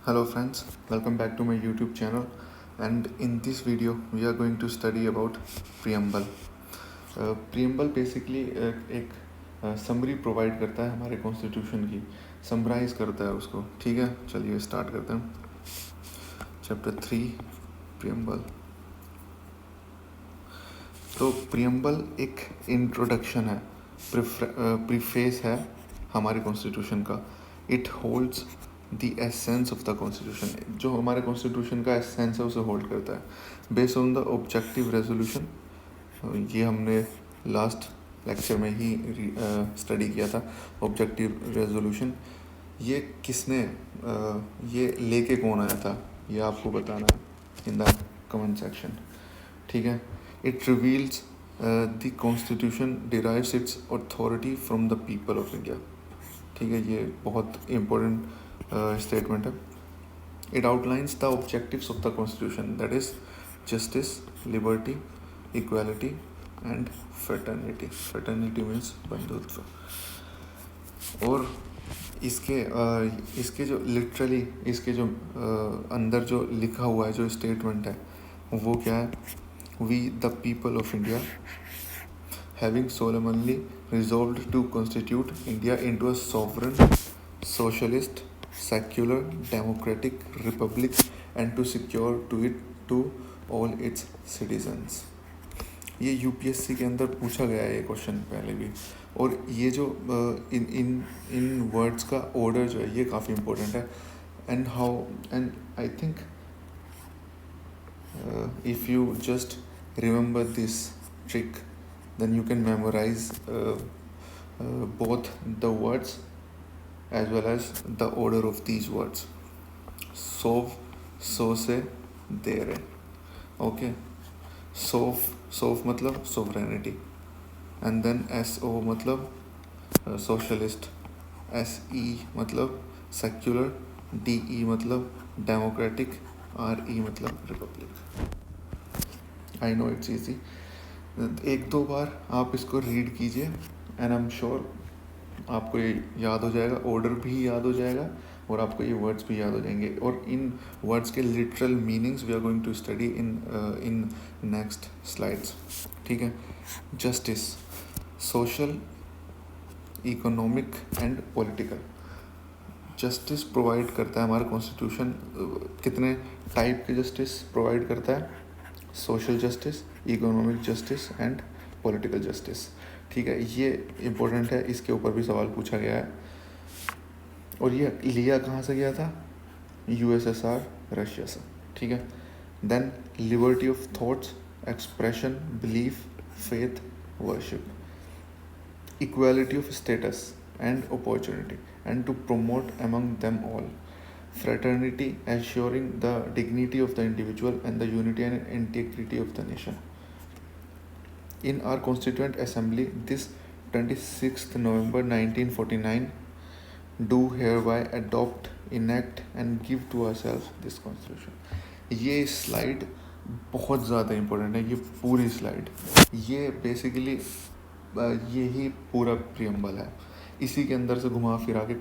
Hello friends, welcome back to my YouTube channel, and in this video we are going to study about preamble. Preamble basically एक summary provide करता है हमारे constitution की, summarise करता है उसको. ठीक है, चलिए स्टार्ट करते हैं. Chapter 3 preamble. तो प्रियम्बल एक इंट्रोडक्शन है, प्रीफेस है हमारे कॉन्स्टिट्यूशन का. It holds the essence of the constitution. जो हमारे कॉन्स्टिट्यूशन का एसेंस है उसे होल्ड करता है based on the objective resolution. ये हमने लास्ट लेक्चर में ही स्टडी किया था. ऑब्जेक्टिव रेजोल्यूशन ये किसने ये लेके कौन आया था, ये आपको बताना है इन द कमेंट सेक्शन. ठीक है. It reveals the constitution derives it's authority from the people of India. ठीक है, ये बहुत इम्पोर्टेंट स्टेटमेंट है. It outlines the objectives of the constitution, that is justice, liberty, equality and fraternity. Fraternity means बंधुत्व. और इसके जो लिटरली इसके जो अंदर जो लिखा हुआ है, जो स्टेटमेंट है, वो क्या है? We the people of India having solemnly resolved to constitute India into a sovereign, socialist, secular, democratic republic and to secure to all its citizens. ये यूपीएससी के अंदर पूछा गया है ये क्वेश्चन पहले भी. और ये जो इन वर्ड्स का ऑर्डर जो है ये काफ़ी इम्पोर्टेंट है. And I think if you just remember this trick, then you can memorize both the words as well as the order of these words. Sov, so se, there. Okay. Sov मतलब sovereignty, and then so मतलब socialist, se मतलब secular, de मतलब democratic, re मतलब republic. I know it's easy. एक दो बार आप इसको read कीजिए एंड आई एम श्योर आपको ये याद हो जाएगा, ऑर्डर भी याद हो जाएगा और आपको ये वर्ड्स भी याद हो जाएंगे. और इन वर्ड्स के literal meanings we are going to study in next slides. ठीक है. Justice, social, economic and political. Justice provide करता है हमारा कॉन्स्टिट्यूशन. कितने टाइप के जस्टिस प्रोवाइड करता है? Social justice, economic justice and political justice. ठीक है, ये इम्पोर्टेंट है, इसके ऊपर भी सवाल पूछा गया है. और ये लिया कहाँ से गया था? यूएसएसआर, रशिया से. ठीक है. Then liberty of thoughts, expression, belief, faith, worship. Equality of status and opportunity and to promote among them all. Fraternity, assuring the dignity of the individual and the unity and integrity of the nation. In our Constituent Assembly, this 26th November 1949, do hereby adopt, enact and give to ourselves this Constitution. ये slide बहुत ज़्यादा important है. ये पूरी slide, ये basically यही पूरा preamble है. इसी के अंदर से घुमा फिरा के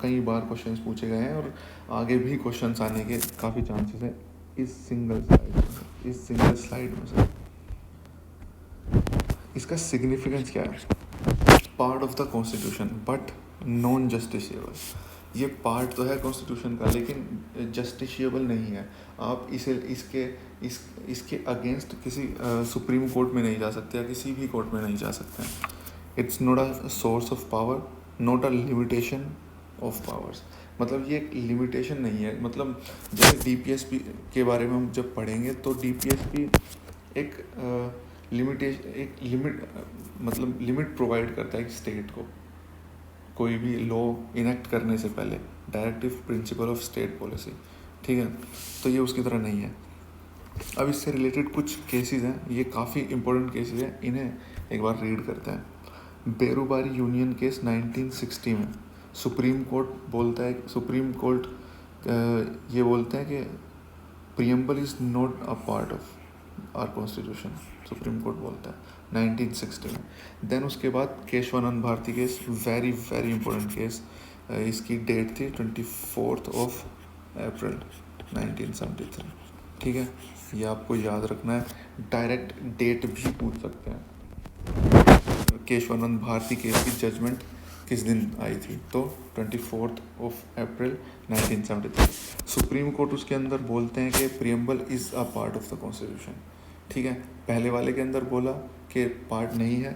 कई बार क्वेश्चंस पूछे गए हैं और आगे भी क्वेश्चंस आने के काफ़ी चांसेस हैं इस सिंगल स्लाइड में से. इसका सिग्निफिकेंस क्या है? Part of the constitution but non justiciable. ये पार्ट तो है कॉन्स्टिट्यूशन का लेकिन जस्टिशिएबल नहीं है. आप इसके अगेंस्ट किसी सुप्रीम कोर्ट में नहीं जा सकते या किसी भी कोर्ट में नहीं जा सकते हैं. It's not a source of power, not a limitation of powers. मतलब ये एक लिमिटेशन नहीं है. मतलब जैसे डीपीएसपी के बारे में हम जब पढ़ेंगे तो डीपीएसपी एक लिमिट प्रोवाइड करता है स्टेट को कोई भी लॉ इनेक्ट करने से पहले. Directive principle of state policy. ठीक है. तो ये उसकी तरह नहीं है. अब इससे रिलेटेड कुछ केसेस हैं, ये काफ़ी इंपॉर्टेंट केसेस हैं, इन्हें एक बार रीड करते हैं. बेरूबारी यूनियन केस 1960 में सुप्रीम कोर्ट ये बोलते हैं कि preamble is not a part of our constitution. Supreme court बोलता है 1960 में. देन उसके बाद Keshavananda Bharati case, very very important case. इसकी डेट थी 24 अप्रैल 1973। ठीक है, ये आपको याद रखना है। डायरेक्ट डेट भी पूछ सकते हैं। केशवानंद भारती केस की जजमेंट किस दिन आई थी, तो 24 अप्रैल 1973। सुप्रीम कोर्ट उसके अंदर बोलते हैं कि preamble is a part of the constitution. ठीक है, पहले वाले के अंदर बोला कि पार्ट नहीं है,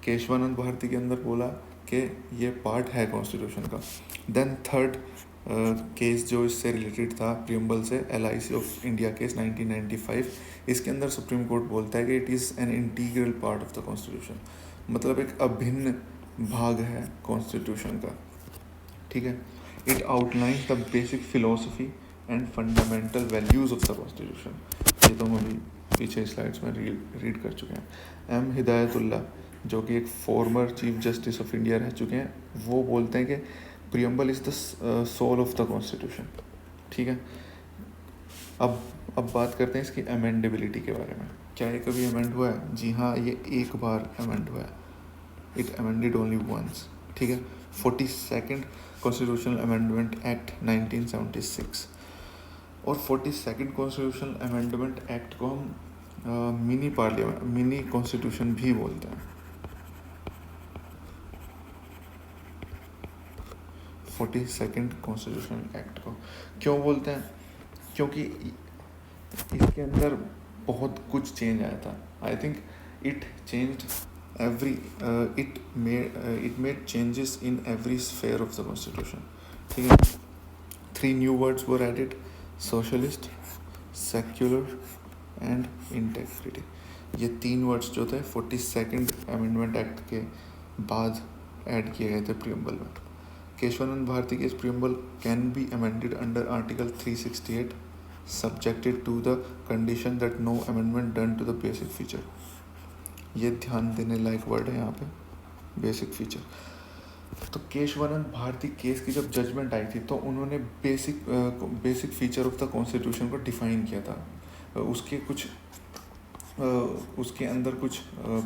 केशवानंद भारती के अंदर बोला कि ये पार्ट है कॉन्स्टिट्यूशन का। देन थर्ड केस जो इससे रिलेटेड था प्रियम्बल से, LIC ऑफ इंडिया केस 1995, इसके अंदर सुप्रीम कोर्ट बोलता है कि it is an integral part of the constitution, मतलब एक अभिन्न भाग है कॉन्स्टिट्यूशन का। ठीक है, it outlines the basic philosophy and fundamental values of the constitution. ये तो हम अभी पीछे स्लाइड्स में रीड कर चुके हैं। M हिदायतुल्लाह जो कि एक former chief justice of India रह चुके हैं, वो बोलते हैं कि preamble is the soul of the constitution. ठीक है, अब बात करते हैं इसकी अमेंडेबिलिटी के बारे में। क्या ये कभी अमेंड हुआ है? जी हाँ, ये एक बार अमेंड हुआ है। It amended only once. ठीक है, 42nd कॉन्स्टिट्यूशनल अमेंडमेंट एक्ट 1976। और 42nd कॉन्स्टिट्यूशनल अमेंडमेंट एक्ट को हम मिनी पार्लियामेंट, मिनी कॉन्स्टिट्यूशन भी बोलते हैं। 42nd कॉन्स्टिट्यूशनल एक्ट को क्यों बोलते हैं? क्योंकि इसके अंदर बहुत कुछ चेंज आया था। I think it changed every it made changes in every sphere of the constitution. ठीक है, 3 new words were added: socialist, secular and integrity. ये 3 वर्ड्स जो थे 42nd अमेंडमेंट एक्ट के बाद ऐड किए गए थे प्रियम्बल में। Keshavananda Bharati case preamble can be amended under article 368 subjected to the condition that no amendment done to the basic feature। ये ध्यान देने लायक वर्ड है यहाँ पे, बेसिक फीचर। तो केशवानंद भारती केस की जब जजमेंट आई थी तो उन्होंने basic feature of the constitution को डिफाइन किया था। उसके अंदर कुछ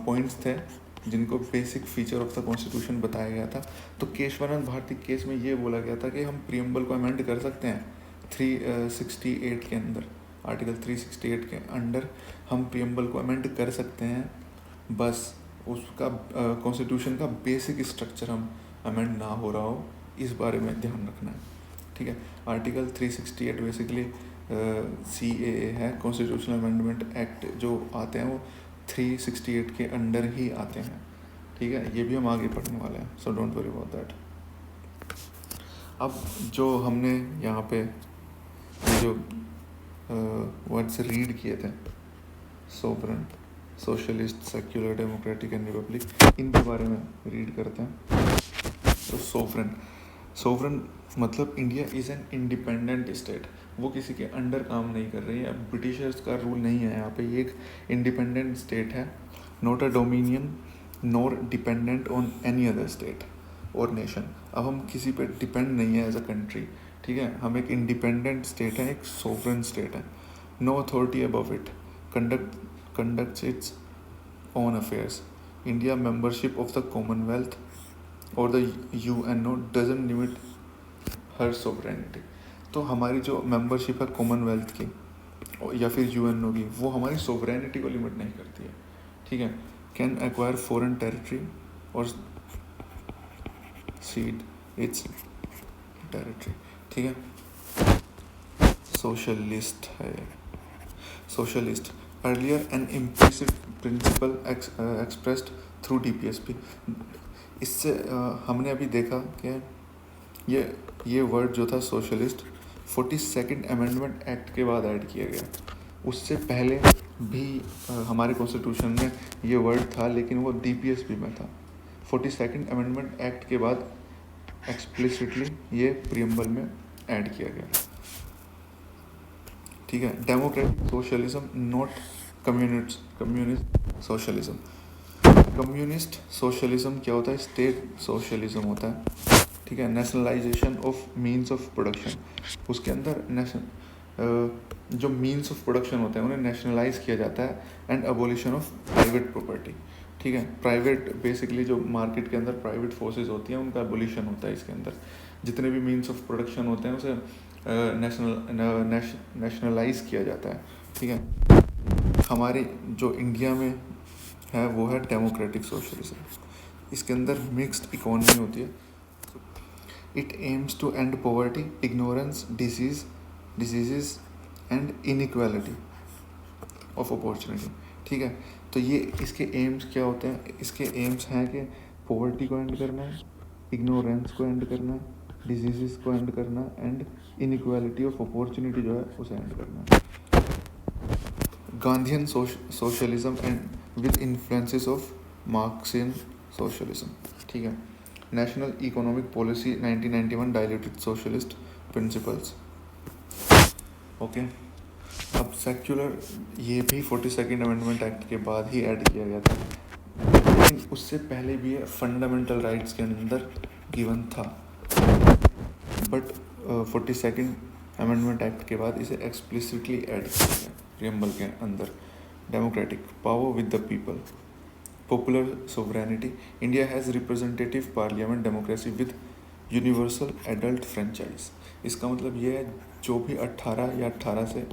पॉइंट्स थे जिनको basic feature of the constitution बताया गया था। तो केशवानंद भारती केस में ये बोला गया था कि हम प्रियम्बल को अमेंड कर सकते हैं 368 के अंदर, आर्टिकल 368 के अंडर हम प्रियम्बल को अमेंड कर सकते हैं, बस उसका कॉन्स्टिट्यूशन का बेसिक स्ट्रक्चर हम अमेंड ना हो रहा हो, इस बारे में ध्यान रखना है। ठीक है, आर्टिकल 368 बेसिकली CAA है, कॉन्स्टिट्यूशनल अमेंडमेंट एक्ट जो आते हैं वो 368 के अंडर ही आते हैं। ठीक है, ये भी हम आगे पढ़ने वाले हैं, so don't worry about that. अब जो हमने यहाँ पे जो वर्ड्स रीड किए थे, sovereign, socialist, secular, democratic and Republic, इनके बारे में रीड करते हैं। तो सोवरेन मतलब India is an independent state, वो किसी के अंडर काम नहीं कर रही है, अब ब्रिटिशर्स का रूल नहीं है यहाँ पे, ये एक इंडिपेंडेंट स्टेट है। Not a dominion nor dependent on any other state और नेशन। अब हम किसी पे डिपेंड नहीं है एज अ कंट्री। ठीक है, हम एक इंडिपेंडेंट स्टेट है, एक सोवरेन स्टेट है। No authority above it, conducts its own affairs. India membership of the Commonwealth or the UNO doesn't limit her sovereignty। तो हमारी जो मेंबरशिप है कॉमनवेल्थ की या फिर UNO की, वो हमारी सोवरेनिटी को लिमिट नहीं करती है। ठीक है, कैन एक्वायर फॉरेन टेरिटरी और सीड इट्स टेरिटरी। ठीक है, सोशलिस्ट है, socialist earlier an implicit principle expressed through DPSP। इससे हमने अभी देखा कि ये वर्ड जो था सोशलिस्ट 42nd अमेंडमेंट एक्ट के बाद ऐड किया गया। उससे पहले भी हमारे कॉन्स्टिट्यूशन में ये वर्ड था, लेकिन वो DPSP में था। 42nd अमेंडमेंट एक्ट के बाद एक्सप्लिसिटली ये प्रियम्बल में ऐड किया गया। ठीक है, democratic socialism not communist socialism. Communist socialism क्या होता है? स्टेट सोशलिज्म होता है। ठीक है, nationalisation of means of production, उसके अंदर जो मीन्स ऑफ प्रोडक्शन होते हैं उन्हें नेशनलाइज किया जाता है। And abolition of private property. ठीक है, प्राइवेट बेसिकली जो मार्केट के अंदर प्राइवेट फोर्सेस होती हैं उनका अबोलिशन होता है। इसके अंदर जितने भी मीन्स ऑफ प्रोडक्शन होते हैं उसे नेशनलाइज किया जाता है, ठीक है। हमारे जो इंडिया में है वो है डेमोक्रेटिक सोशलिज्म। इसके अंदर मिक्स्ड इकोनॉमी होती है। It aims to end poverty, ignorance, diseases and inequality of opportunity, ठीक है। तो ये इसके एम्स क्या होते हैं? इसके एम्स हैं कि पॉवर्टी को एंड करना है, इग्नोरेंस को एंड करना है, डिजीजेस को एंड करना एंड इनइक्वालिटी ऑफ अपॉर्चुनिटी जो है उसे एंड करना है। Gandhian socialism and with influences of Marxian socialism, ठीक है। National economic policy 1991 diluted socialist principles, okay. अब सेक्युलर ये भी 42nd अमेंडमेंट एक्ट के बाद ही ऐड किया गया था, लेकिन उससे पहले भी ये फंडामेंटल राइट्स के अंदर गिवन था, बट 42nd अमेंडमेंट एक्ट के बाद इसे एक्सप्लिसिटली ऐड किया गया प्रियम्बल के अंदर। Democratic power with the people, popular sovereignty, India has representative parliament democracy with universal adult franchise. इसका मतलब ये है जो भी 18 या 18 से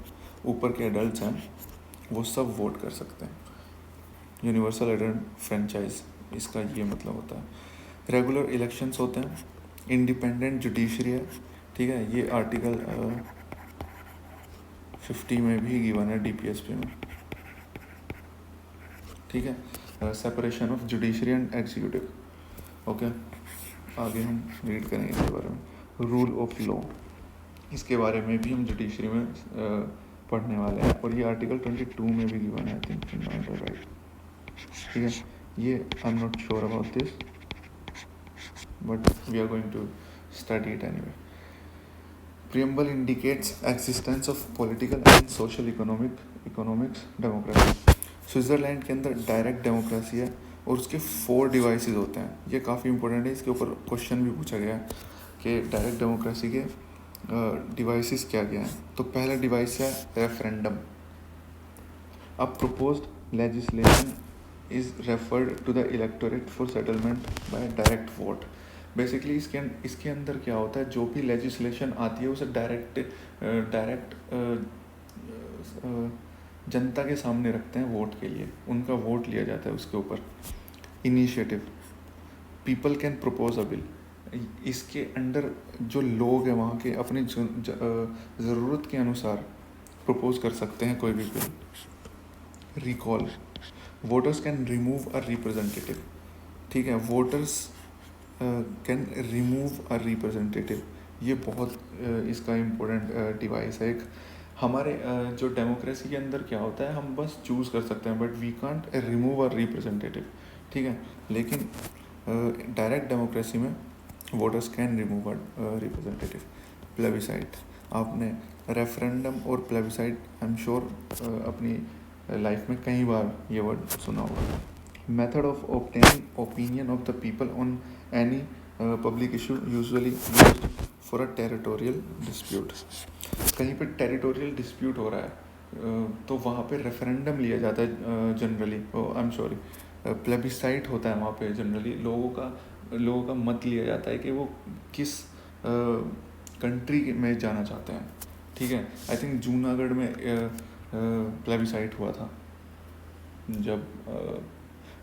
ऊपर के एडल्ट हैं वो सब वोट कर सकते हैं। यूनिवर्सल एडल्ट फ्रेंचाइज इसका ये मतलब होता है। रेगुलर इलेक्शंस होते हैं, इंडिपेंडेंट जुडिशरी है, ठीक है। ये आर्टिकल 50 में भी गिवन है DPSP में, ठीक है। Separation of judiciary and executive, okay. आगे हम रीड करेंगे इसके बारे में। रूल ऑफ लॉ, इसके बारे में भी हम जुडिशरी में पढ़ने वाले हैं, और ये आर्टिकल 22 में भी गिवन है, आई थिंक, फंडामेंटल राइट, ठीक है। ये I am not sure about this, but we are going to study it anyway. Preamble indicates existence of political and social economics democracy. Switzerland के अंदर डायरेक्ट डेमोक्रेसी है और उसके 4 devices होते हैं। ये काफ़ी इंपॉर्टेंट है, इसके ऊपर क्वेश्चन भी पूछा गया है कि डायरेक्ट डेमोक्रेसी के डिवाइसेस क्या क्या हैं। तो पहला डिवाइस है रेफरेंडम। अब proposed legislation is referred to the electorate for settlement by direct vote. Basically इसके अंदर क्या होता है, जो भी लेजिस्लेशन आती है उसे डायरेक्ट जनता के सामने रखते हैं वोट के लिए, उनका वोट लिया जाता है उसके ऊपर। Initiative, people can propose a bill. इसके अंदर जो लोग हैं वहाँ के अपनी ज़रूरत के अनुसार प्रपोज कर सकते हैं कोई भी bill. Recall, voters can remove a representative, ठीक है। Voters can remove a representative, ये बहुत इसका इम्पोर्टेंट डिवाइस है एक। हमारे जो डेमोक्रेसी के अंदर क्या होता है, हम बस चूज़ कर सकते हैं but we can't remove a representative, ठीक है। लेकिन डायरेक्ट डेमोक्रेसी में voters can remove a representative. Plebiscite, आपने रेफरेंडम और प्लेबिसाइट आई एम श्योर अपनी लाइफ में कई बार ये वर्ड सुना होगा। Method of obtaining opinion of the people on any public issue usually used for a territorial dispute. कहीं पे टेरिटोरियल डिस्प्यूट हो रहा है तो वहाँ पे रेफरेंडम लिया जाता है generally, I am sorry, plebiscite होता है वहाँ पे जनरली। लोगों का मत लिया जाता है कि वो किस कंट्री में जाना चाहते हैं, ठीक है। आई थिंक जूनागढ़ में प्लेबिसाइट हुआ था जब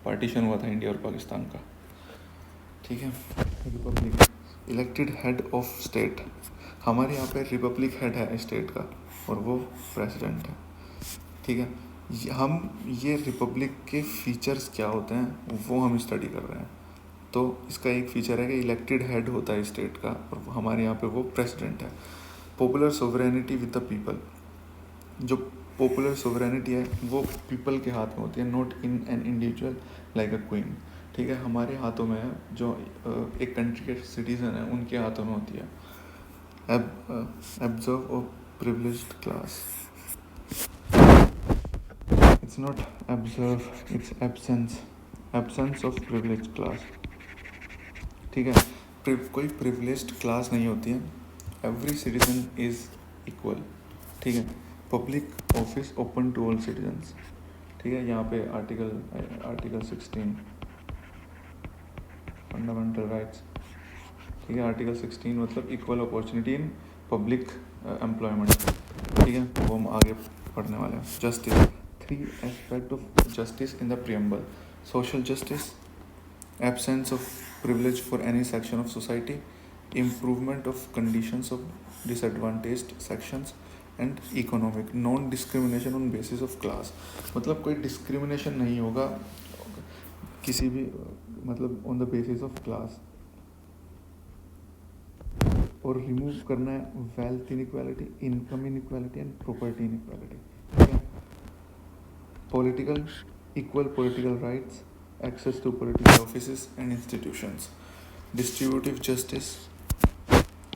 पार्टीशन हुआ था इंडिया और पाकिस्तान का, ठीक है। Republic, elected head of state, हमारे यहाँ पे रिपब्लिक हेड है स्टेट का और वो प्रेसिडेंट है, ठीक है। हम ये रिपब्लिक के फीचर्स क्या होते हैं वो हम स्टडी कर रहे हैं। तो इसका एक फीचर है कि इलेक्टेड हेड होता है स्टेट का और हमारे यहाँ पे वो प्रेसिडेंट है। Popular sovereignty with the people, जो पॉपुलर सोवरेनिटी है वो पीपल के हाथ में होती है, not in an individual like a queen, ठीक है। हमारे हाथों में है, जो एक कंट्री के सिटीजन है उनके हाथों में होती है। Observe of privileged class, it's not observe, it's absence of privileged class, ठीक है। कोई privileged class नहीं होती है, every citizen is equal, ठीक है। Public office open to all citizens, ठीक है। यहाँ पे आर्टिकल 16 फंडामेंटल राइट्स, ठीक है। आर्टिकल 16 मतलब equal opportunity in public employment, ठीक है, वो हम आगे पढ़ने वाले हैं. Justice, 3 aspect of justice in the preamble. Social justice, absence of privilege for any section of society, improvement of conditions of disadvantaged sections, and economic non discrimination on basis of class. मतलब कोई discrimination नहीं होगा किसी भी, मतलब on the basis of class. और remove करना है wealth inequality, income inequality and property inequality. ठीक है. Political, equal political rights, access to political offices and institutions. Distributive justice,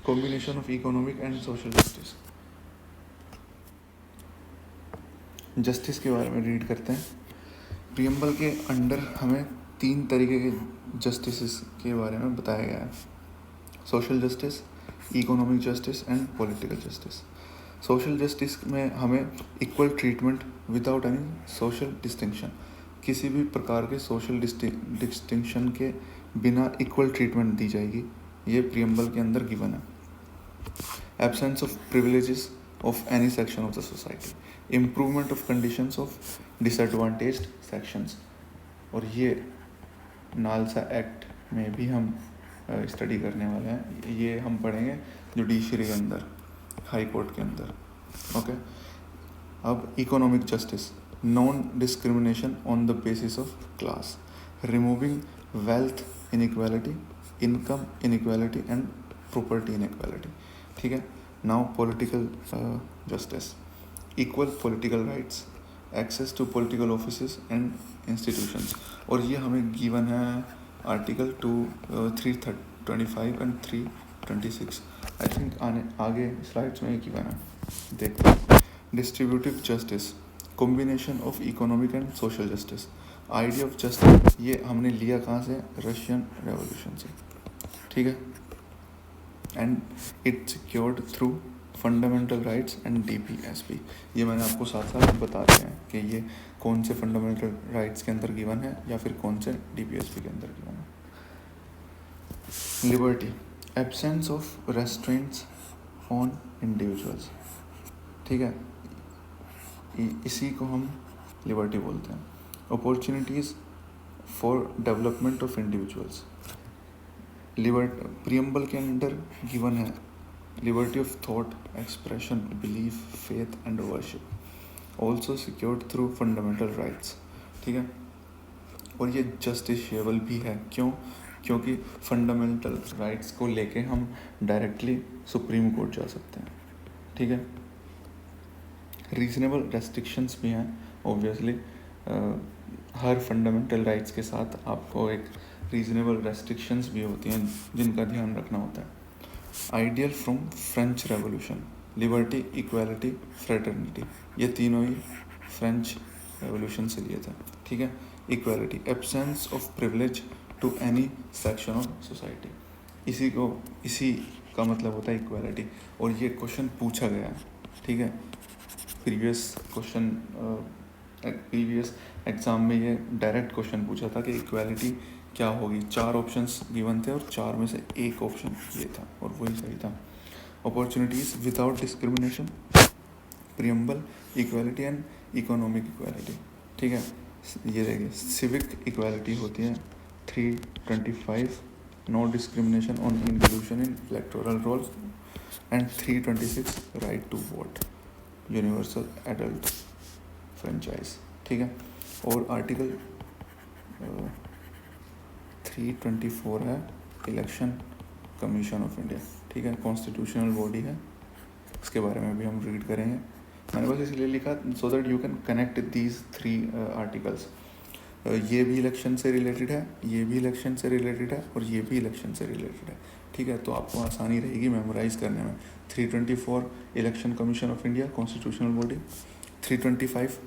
combination of economic and social justice. Justice के बारे में read करते हैं. प्रियम्बल के अंडर हमें 3 तरीके के जस्टिस के बारे में बताया गया है. Social justice, economic justice and political justice. Social justice में हमें equal treatment without any social distinction, किसी भी प्रकार के सोशल डिस्टिंक्शन के बिना इक्वल ट्रीटमेंट दी जाएगी. ये प्रियम्बल के अंदर गिवन है. Absence of privileges of any section of the society, improvement of conditions of disadvantaged sections. और ये नालसा एक्ट में भी हम स्टडी करने वाले हैं. ये हम पढ़ेंगे जुडिशरी के अंदर, हाई कोर्ट के अंदर. ओके. अब economic justice, non-discrimination on the basis of class, removing wealth inequality, income inequality and property inequality. ठीक है. Now political justice, equal political rights, access to political offices and institutions. और ये हमें given है article 325 and 326. I think आगे slides में given है, देखते हैं. Distributive justice, combination of economic and social justice. Idea of justice ये हमने लिया कहाँ से? रशियन रेवोल्यूशन से. ठीक है. And it secured through fundamental rights and DPSP. ये मैंने आपको साथ साथ बता दिया है कि ये कौन से फंडामेंटल राइट्स के अंदर गिवन है या फिर कौन से DPSP के अंदर गिवन है. Liberty, absence of restraints on individuals. ठीक है. इसी को हम लिबर्टी बोलते हैं. Opportunities for development of individuals. Preamble के अंदर गिवन है liberty of thought, expression, belief, faith and worship, also secured through fundamental rights. ठीक है. और ये जस्टिसेबल भी है. क्यों? क्योंकि फंडामेंटल राइट्स को लेके हम डायरेक्टली सुप्रीम कोर्ट जा सकते हैं. ठीक है. रीजनेबल रेस्ट्रिक्शंस भी हैं ऑब्वियसली. हर फंडामेंटल राइट्स के साथ आपको एक रीजनेबल रेस्ट्रिक्शंस भी होती हैं जिनका ध्यान रखना होता है. Ideal from French revolution, liberty, equality, fraternity. ये तीनों ही फ्रेंच रेवोल्यूशन से लिए थे. ठीक है. Equality, absence of privilege to any section of society. इसी का मतलब होता है इक्वालिटी. और ये क्वेश्चन पूछा गया है. ठीक है. प्रीवियस एग्ज़ाम में ये डायरेक्ट क्वेश्चन पूछा था कि इक्वालिटी क्या होगी. 4 ऑप्शंस गिवन थे और 4 में से एक ऑप्शन ये था और वही सही था. Opportunities without discrimination, preamble, equality and economic equality. ठीक है. ये देखिए, सिविक इक्वालिटी होती है 325, no discrimination on inclusion in electoral rolls, and 326 right to vote, universal adult franchise. ठीक है. और आर्टिकल 324 है इलेक्शन कमीशन ऑफ इंडिया. ठीक है. कॉन्स्टिट्यूशनल बॉडी है. इसके बारे में भी हम रीड करेंगे. मैंने बस इसलिए लिखा so that you can connect these 3 articles. ये भी इलेक्शन से रिलेटेड है, ये भी इलेक्शन से रिलेटेड है और ये भी इलेक्शन से रिलेटेड है. ठीक है. तो आपको आसानी रहेगी मेमोराइज करने में. 324 election commission of India, constitutional body. 325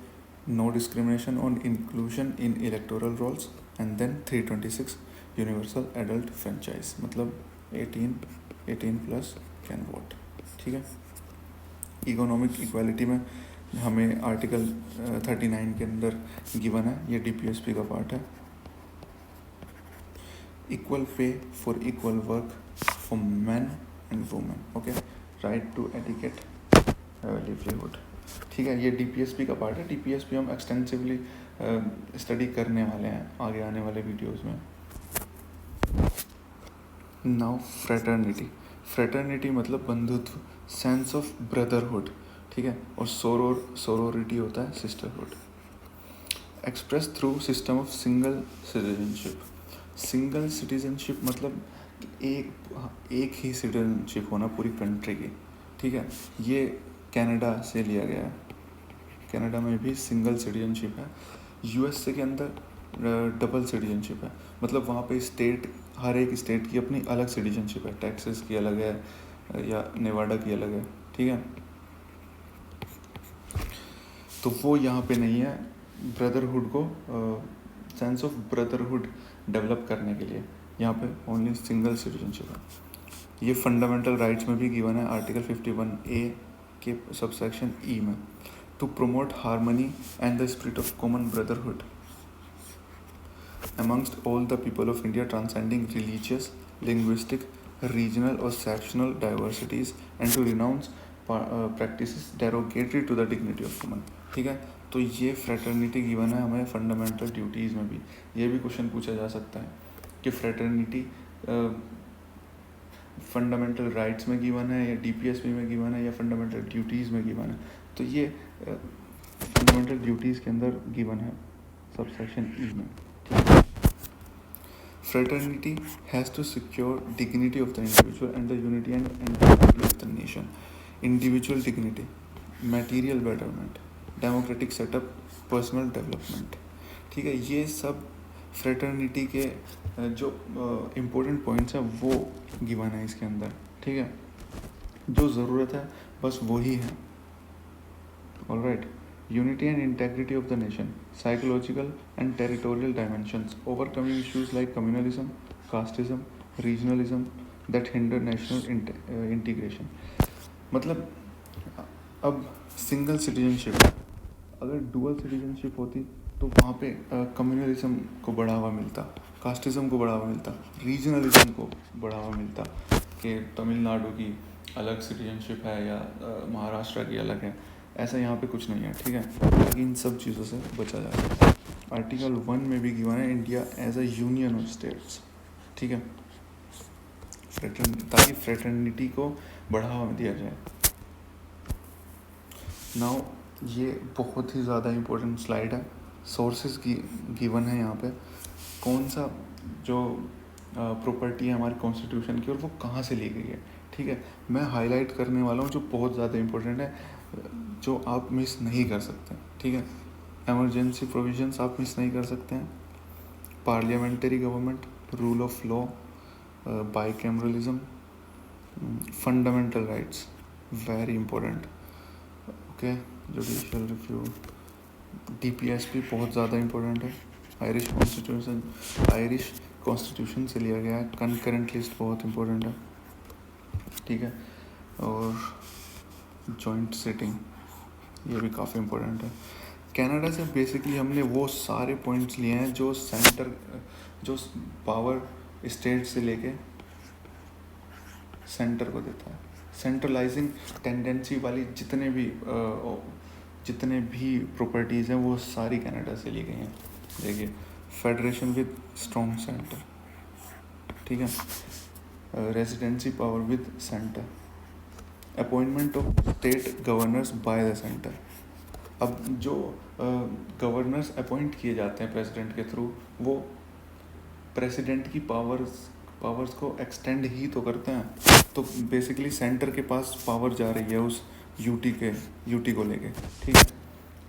no discrimination on inclusion in electoral rolls, and then 326 universal adult franchise, मतलब 18 प्लस कैन वोट. ठीक है. इकोनॉमिक इक्वालिटी में हमें आर्टिकल 39 के अंदर गिवन है. ये DPSP का पार्ट है. Equal pay for equal work for man and women. Okay. Right to adequate, livelihood. ठीक है, ये DPSP का पार्ट है। DPSP हम एक्सटेंसिवली स्टडी करने वाले हैं आगे आने वाले वीडियोस में। Now fraternity. फ्रेटर्निटी मतलब बंधुत्व, सेंस ऑफ ब्रदरहुड, ठीक है, और सोरोरिटी होता है sisterhood. Express through system of single citizenship. Single citizenship मतलब एक ही सिटीजनशिप होना पूरी कंट्री की, ठीक है। ये कनाडा से लिया गया है। कनाडा में भी सिंगल सिटीजनशिप है। USA के अंदर डबल सिटीजनशिप है, मतलब वहाँ पे स्टेट, हर एक स्टेट की अपनी अलग सिटीजनशिप है। टेक्सास की अलग है या नेवाडा की अलग है, ठीक है। तो वो यहाँ पे नहीं है। ब्रदरहुड को, सेंस ऑफ ब्रदरहुड डेवलप करने के लिए यहाँ पे ओनली सिंगल सिटीजनशिप है। ये फंडामेंटल राइट्स में भी गिवन है, आर्टिकल 51A के सबसेक्शन E में। To promote harmony and the spirit of common brotherhood amongst all the people of India, transcending religious, linguistic, regional or sectional diversities, and to renounce practices derogatory to the dignity of woman। ठीक है, तो ये fraternity given है हमें fundamental duties में भी। ये भी क्वेश्चन पूछा जा सकता है कि फ्रेटर्निटी फंडामेंटल राइट्स में गिवन है या DPSP में गिवन है या फंडामेंटल ड्यूटीज़ में गिवन है। तो ये फंडामेंटल ड्यूटीज़ के अंदर गिवन है सबसेक्शन E में। Fraternity has to secure dignity of the individual and the unity and integrity of the nation. Individual dignity, material betterment, democratic setup, personal development। ठीक है, ये सब फ्रेटर्निटी के जो इम्पोर्टेंट पॉइंट्स हैं वो गिवन है इसके अंदर, ठीक है। जो ज़रूरत है बस वही है। Alright, unity and integrity of the nation, psychological and territorial dimensions, overcoming issues like communalism, casteism, regionalism that hinder national integration। मतलब अब सिंगल सिटीजनशिप, अगर डुअल सिटीजनशिप होती तो वहाँ पे कम्युनलिज्म को बढ़ावा मिलता, कास्टिज्म को बढ़ावा मिलता, रीजनलिज्म को बढ़ावा मिलता कि तमिलनाडु की अलग सिटीजनशिप है या महाराष्ट्र की अलग है। ऐसा यहाँ पे कुछ नहीं है, ठीक है, ताकि इन सब चीज़ों से बचा जा सके। आर्टिकल 1 में भी गिवन है India as a union of states, ठीक है, ताकि फ्रेटर्निटी को बढ़ावा दिया जाए। नाउ ये बहुत ही ज़्यादा इम्पोर्टेंट स्लाइड है। सोर्सेज गिवन है यहाँ पे, कौन सा जो प्रॉपर्टी है हमारे कॉन्स्टिट्यूशन की और वो कहाँ से ली गई है, ठीक है। मैं हाईलाइट करने वाला हूँ जो बहुत ज़्यादा इम्पोर्टेंट है, जो आप मिस नहीं कर सकते, ठीक है। एमरजेंसी प्रोविजंस आप मिस नहीं कर सकते हैं। Parliamentary government, rule of law, bicameralism, fundamental rights, very important, okay. Judicial review, DPSP बहुत ज़्यादा इम्पोर्टेंट है। आयरिश कॉन्स्टिट्यूशन से लिया गया है। कंकरेंट लिस्ट बहुत इम्पोर्टेंट है, ठीक है। और जॉइंट सिटिंग, ये भी काफ़ी इम्पोर्टेंट है। कनाडा से बेसिकली हमने वो सारे पॉइंट्स लिए हैं जो जो पावर स्टेट से लेके सेंटर को देता है। सेंट्रलाइजिंग टेंडेंसी वाली जितने भी प्रॉपर्टीज़ हैं वो सारी कनाडा से ली गई हैं। देखिए, फेडरेशन विद स्ट्रॉन्ग सेंटर, ठीक है, residency power with centre, appointment of state governors by the centre. अब जो गवर्नर्स अपॉइंट किए जाते हैं प्रेसिडेंट के थ्रू, वो प्रेसिडेंट की पावर्स को एक्सटेंड ही तो करते हैं। तो बेसिकली सेंटर के पास पावर जा रही है उस यूटी को लेके, ठीक है।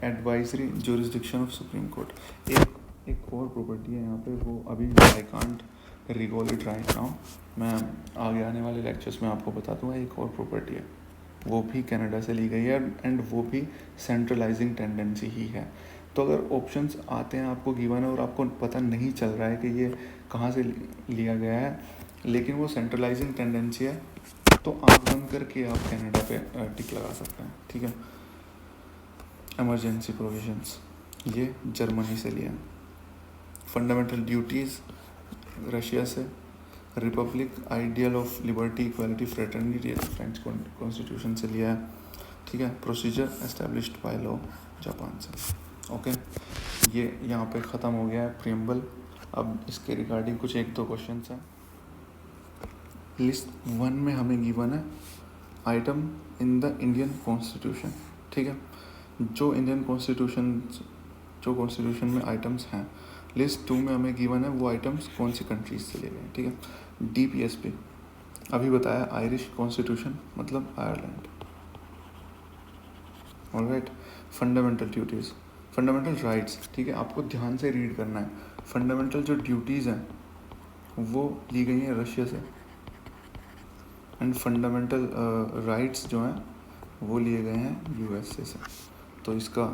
Advisory jurisdiction of supreme court, एक और प्रॉपर्टी है यहाँ पे, वो अभी I can't recall it right now, मैं आगे आने वाले लेक्चर्स में आपको बता दूँगा। एक और प्रॉपर्टी है, वो भी कनाडा से ली गई है एंड वो भी सेंट्रलाइजिंग टेंडेंसी ही है। तो अगर ऑप्शंस आते हैं आपको गिवन है और आपको पता नहीं चल रहा है कि ये कहाँ से लिया गया है, लेकिन वो सेंट्रलाइजिंग टेंडेंसी है, तो आँख बंद करके आप कनाडा पे टिक लगा सकते हैं, ठीक है। एमरजेंसी प्रोविजंस, ये जर्मनी से लिया। फंडामेंटल ड्यूटीज़ रशिया से, Republic, ideal of liberty, equality, fraternity, French constitution से लिया है, ठीक है। Procedure established by law, Japan से। ओके, ये यहाँ पे ख़त्म हो गया है प्रियम्बल। अब इसके रिगार्डिंग कुछ 1-2 क्वेश्चन हैं। लिस्ट 1 में हमें गिवन है item in the Indian constitution, ठीक है। जो कॉन्स्टिट्यूशन में आइटम्स हैं, लिस्ट 2 में हमें गिवन है वो आइटम्स कौन सी कंट्रीज से लिए गए हैं, ठीक है। DPSP अभी बताया, आयरिश कॉन्स्टिट्यूशन मतलब Ireland, alright. Fundamental duties, fundamental rights, ठीक है, आपको ध्यान से रीड करना है। फंडामेंटल जो ड्यूटीज़ हैं वो ली गई हैं रशिया से, एंड फंडामेंटल राइट्स जो हैं वो लिए गए हैं USA से। तो इसका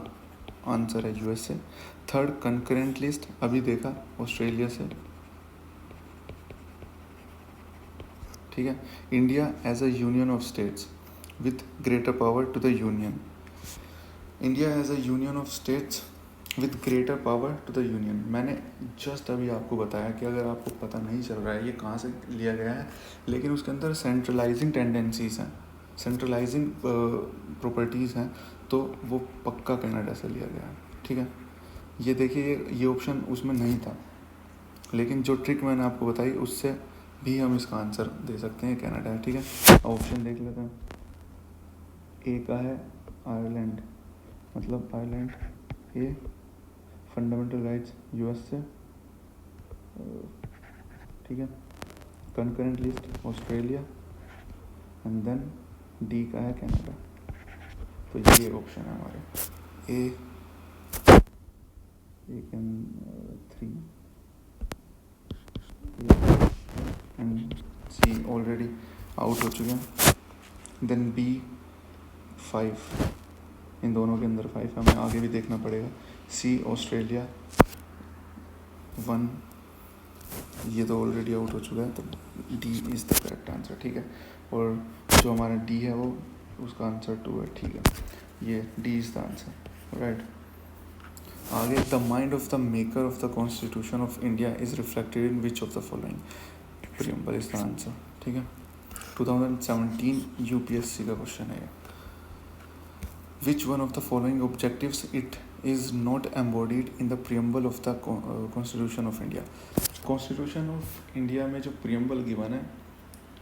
आंसर है USA। थर्ड, कंकरेंट लिस्ट अभी देखा, ऑस्ट्रेलिया से, ठीक है। India as a union of states with greater power to the union, India as a union of states with greater power to the union. मैंने जस्ट अभी आपको बताया कि अगर आपको पता नहीं चल रहा है ये कहाँ से लिया गया है, लेकिन उसके अंदर सेंट्रलाइजिंग टेंडेंसीज हैं, सेंट्रलाइजिंग प्रॉपर्टीज़ हैं, तो वो पक्का कनाडा से लिया गया है, ठीक है। ये देखिए, ये ऑप्शन उसमें नहीं था, लेकिन जो ट्रिक मैंने आपको बताई उससे भी हम इसका आंसर दे सकते हैं कनाडा है, ठीक है। ऑप्शन देख लेते हैं। ए का है आयरलैंड, मतलब Ireland. A, fundamental rights US से, ठीक है। Concurrent list Australia, and then D का है कनाडा। तो ये ऑप्शन है हमारे A and 3 and C already out हो चुके हैं। देन B 5, इन दोनों के अंदर 5 हमें आगे भी देखना पड़ेगा। C ऑस्ट्रेलिया 1, ये तो ऑलरेडी आउट हो चुका है, तो D is the correct answer, ठीक है। और जो हमारा D है वो उसका आंसर 2 है, ठीक है। ये D is the answer, right. आगे, the mind of the maker of the constitution of India is reflected in which of the following, preamble is the answer, ठीक है। 2017 UPSC का क्वेश्चन है। Which one of the following objectives it is not embodied in the preamble of the Constitution of India? Constitution of India में जो preamble given है,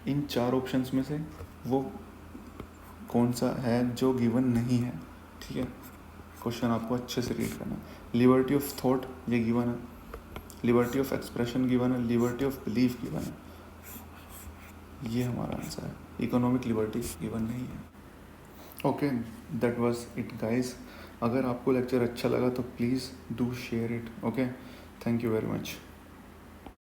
इन 4 options में से वो कौन सा है जो गिवन नहीं है, ठीक है। क्वेश्चन आपको अच्छे से रीड करना है। लिबर्टी ऑफ थॉट ये गिवन है, लिबर्टी ऑफ एक्सप्रेशन गिवन है, लिबर्टी ऑफ बिलीफ गिवन है, ये हमारा आंसर है। इकोनॉमिक लिबर्टी गिवन नहीं है। Okay, that was it guys. अगर आपको लेक्चर अच्छा लगा तो please do share it. Okay, thank you very much.